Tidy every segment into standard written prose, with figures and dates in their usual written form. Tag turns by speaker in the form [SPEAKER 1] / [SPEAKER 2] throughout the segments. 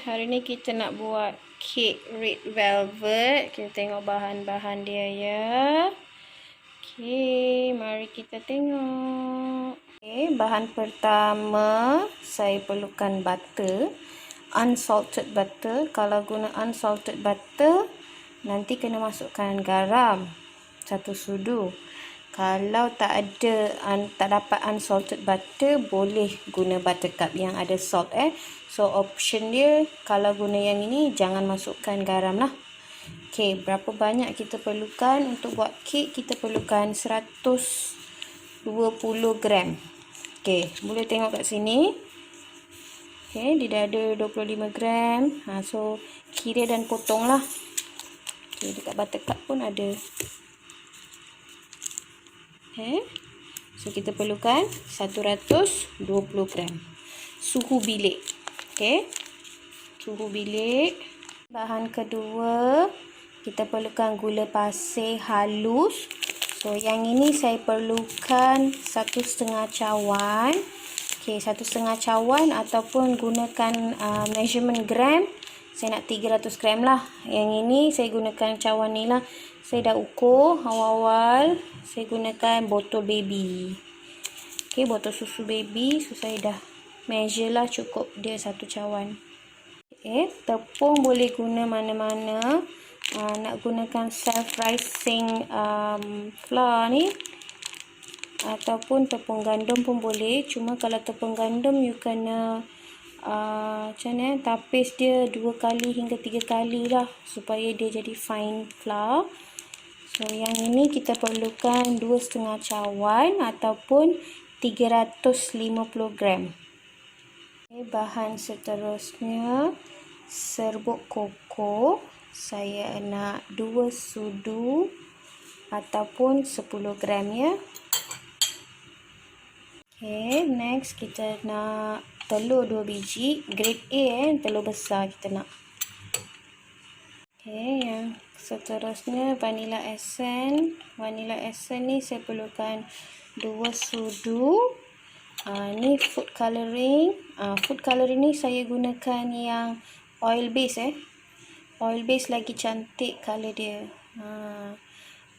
[SPEAKER 1] hari ni kita nak buat kek red velvet. Kita tengok bahan-bahan dia ya. Okey, mari kita tengok. Okey, bahan pertama saya perlukan butter, unsalted butter. Kalau guna unsalted butter, nanti kena masukkan garam 1 sudu. Kalau tak dapat unsalted butter, boleh guna buttercup yang ada salt So option dia, kalau guna yang ini jangan masukkan garam lah. Okey, berapa banyak kita perlukan untuk buat kek? Kita perlukan 120 gram. Okey, boleh tengok kat sini. Okey, dia dah ada 25 gram. So kira dan potonglah. Okey, dekat buttercup pun ada. Okay. So kita perlukan 120 gram. Suhu bilik. Okey. Suhu bilik. Bahan kedua, kita perlukan gula pasir halus. So yang ini saya perlukan 1,5 cawan. Okey, 1,5 cawan ataupun gunakan measurement gram. Saya nak 300 gram lah. Yang ini saya gunakan cawan ni lah. Saya dah ukur awal-awal. Saya gunakan botol baby. Okey, botol susu baby. So saya dah measure lah, cukup dia 1 cawan. Okey, tepung boleh guna mana-mana. Nak gunakan self-rising flour ni ataupun tepung gandum pun boleh. Cuma kalau tepung gandum you kena macam mana, tapis dia 2 kali hingga 3 kali lah supaya dia jadi fine flour. So yang ini kita perlukan 2,5 cawan ataupun 350 gram. Okay, bahan seterusnya serbuk koko. Saya nak 2 sudu ataupun 10 gram ya. Okay, next kita nak telur 2 biji, grade A telur besar kita nak. Okay, yang seterusnya vanilla essence. Vanilla essence ni saya perlukan 2 sudu. Ni food coloring. Food coloring ni saya gunakan yang oil base Oil base lagi cantik color dia.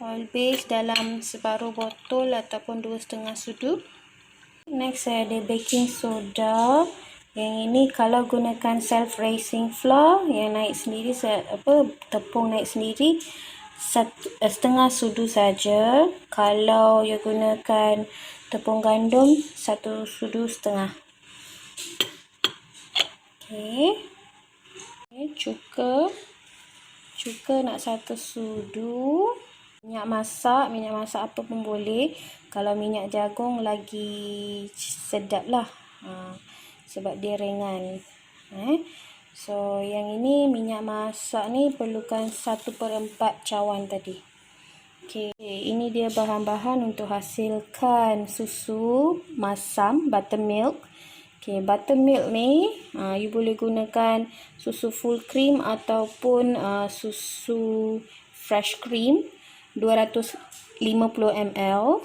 [SPEAKER 1] Oil base dalam separuh botol ataupun 2,5 sudu. Next saya ada baking soda. Yang ini kalau gunakan self-raising flour yang naik sendiri, tepung naik sendiri, 1/2 sudu saja. Kalau you gunakan tepung gandum, 1 sudu setengah. Okey. Cuka nak 1 sudu. Minyak masak apa pun boleh. Kalau minyak jagung lagi sedap lah. Sebab dia ringan. So yang ini minyak masak ni perlukan 1/4 cawan tadi. Okey, ini dia bahan-bahan untuk hasilkan susu masam, buttermilk. Okey, buttermilk ni you boleh gunakan susu full cream ataupun susu fresh cream 250 ml.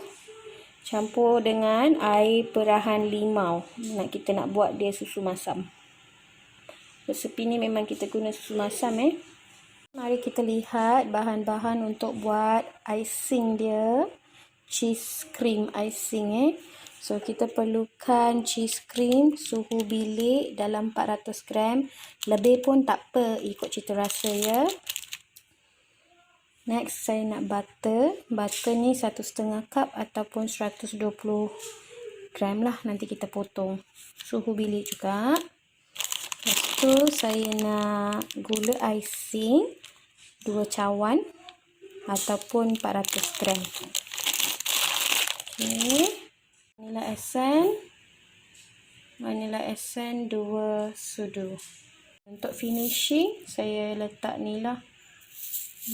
[SPEAKER 1] Campur dengan air perahan limau. Kita nak buat dia susu masam. Resepi ni memang kita guna susu masam Mari kita lihat bahan-bahan untuk buat icing dia. Cheese cream icing So kita perlukan cheese cream suhu bilik dalam 400 gram. Lebih pun tak apa, ikut cita rasa ya. Next saya nak butter. Butter ni 1,5 cup ataupun 120 gram lah. Nanti kita potong. Suhu bilik juga. Lepas tu saya nak gula icing 2 cawan ataupun 400 gram. Okay. Vanilla essence 2 sudu. Untuk finishing saya letak ni lah,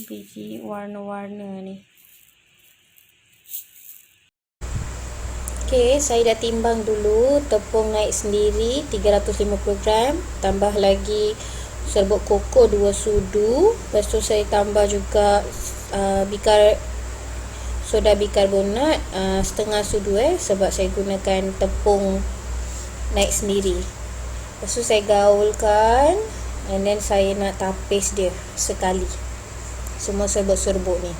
[SPEAKER 1] biji warna-warna ni. Okey, saya dah timbang dulu. Tepung naik sendiri 350 gram. Tambah lagi serbuk koko 2 sudu. Lepas tu saya tambah juga soda bikarbonat 1/2 sudu sebab saya gunakan tepung naik sendiri. Lepas tu saya gaulkan And then saya nak tapis dia sekali. Semua serbuk-serbuk ni.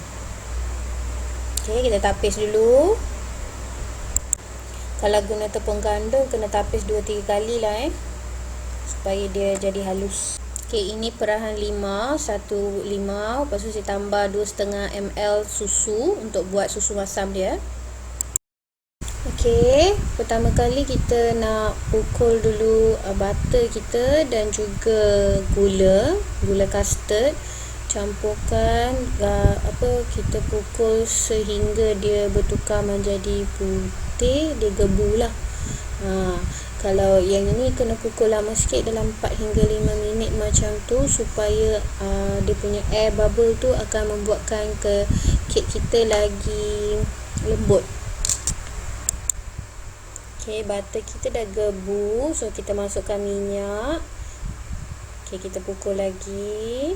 [SPEAKER 1] Okay, kita tapis dulu. Kalau guna tepung gandum, kena tapis 2-3 kali lah supaya dia jadi halus. Okay, ini perahan 5, 1 limau. Lepas tu saya tambah 2,5 ml susu untuk buat susu masam dia. Okay, pertama kali kita nak pukul dulu butter kita dan juga gula custard. Campurkan kita pukul sehingga dia bertukar menjadi putih, dia gebu lah. Kalau yang ini kena pukul lama sikit, dalam 4 hingga 5 minit macam tu, supaya dia punya air bubble tu akan membuatkan kek kita lagi lembut. Okay, butter kita dah gebu, so kita masukkan minyak. Okay, kita pukul lagi.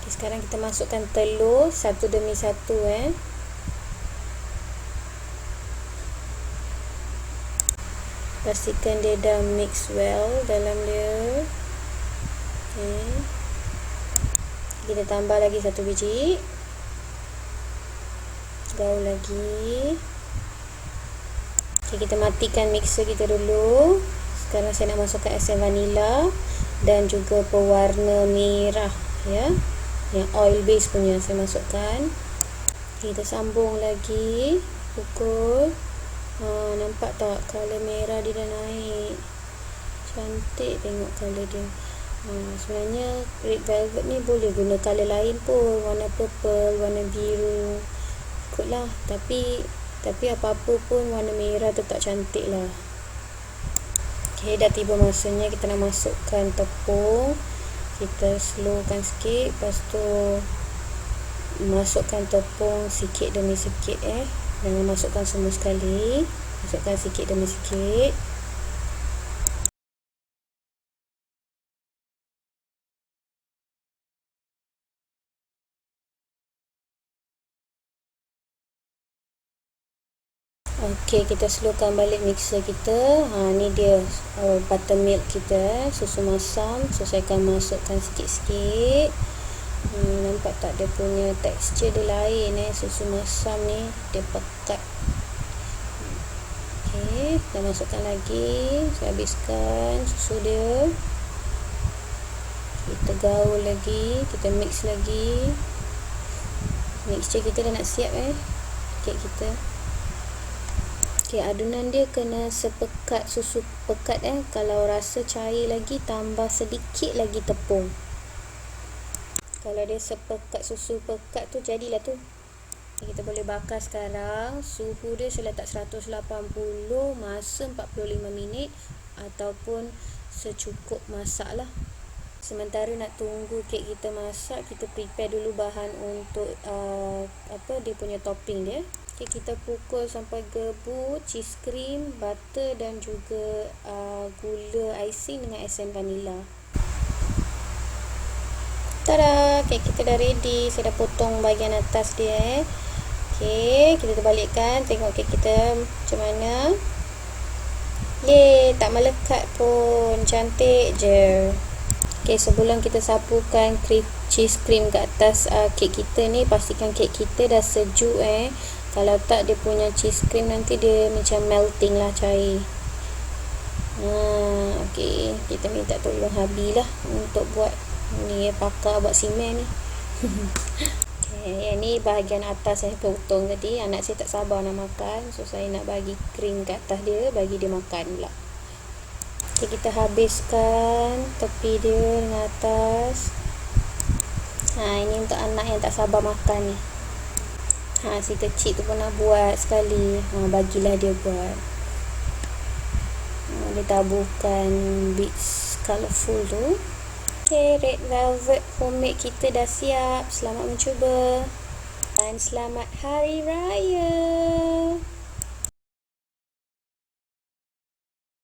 [SPEAKER 1] Okay, sekarang kita masukkan telur satu demi satu. Pastikan dia dah mix well dalam dia. Okay. Kita tambah lagi 1 biji. Gaul lagi. Okay, kita matikan mixer kita dulu. Sekarang saya nak masukkan esen vanila dan juga pewarna merah, ya. Yang oil base punya saya masukkan. Okay, kita sambung lagi. Pukul. Nampak tak color merah dia dah naik. Cantik tengok color dia. Sebenarnya red velvet ni boleh guna color lain pun, warna purple, warna biru, ikutlah. Tapi apa-apa pun warna merah tu tak cantik lah. Okay, dah tiba masanya kita nak masukkan tepung. Kita slowkan sikit. Lepas tu masukkan tepung sikit demi sikit. Jangan masukkan semua sekali. Masukkan sikit demi sikit. Okey, kita slowkan balik mixer kita. Ni dia buttermilk kita, susu masam. So saya akan masukkan sikit-sikit. Nampak tak dia punya tekstur dia lain susu masam ni, dia pekat. Okey, kita masukkan lagi. Saya habiskan susu dia. Kita gaul lagi, kita mix lagi. Mixture kita dah nak siap kek kita. Okay, adunan dia kena sepekat susu pekat Kalau rasa cair lagi, tambah sedikit lagi tepung. Kalau dia sepekat susu pekat tu, jadilah tu. Okay, kita boleh bakar sekarang. Suhu dia saya letak 180, masa 45 minit ataupun secukup masak lah. Sementara nak tunggu kek kita masak, kita prepare dulu bahan untuk dia punya topping dia. Okay, kita pukul sampai gebu cheese cream, butter dan juga gula icing dengan esen vanila. Tada! Kek kita dah ready. Saya dah potong bahagian atas dia. Okay, kita terbalikkan. Tengok kek kita macam mana. Yeay, tak melekat pun. Cantik je. Okay, sebelum kita sapukan cheese cream kat atas kek kita ni, pastikan kek kita dah sejuk Kalau tak, dia punya cheese cream nanti dia macam melting lah, cair. Okay, kita minta tolong Habi lah untuk buat ni, pakar buat simen ni. Okay, ni bahagian atas saya potong tadi. Anak saya tak sabar nak makan, so saya nak bagi krim kat atas dia, bagi dia makan pula. Okay, kita habiskan tepi dia dengan atas. Ini untuk anak yang tak sabar makan ni. Si kecil tu pernah buat sekali. Bagilah dia buat. Dia taburkan bits colourful tu. Okay, red velvet homemade kita dah siap. Selamat mencuba. Dan selamat Hari Raya.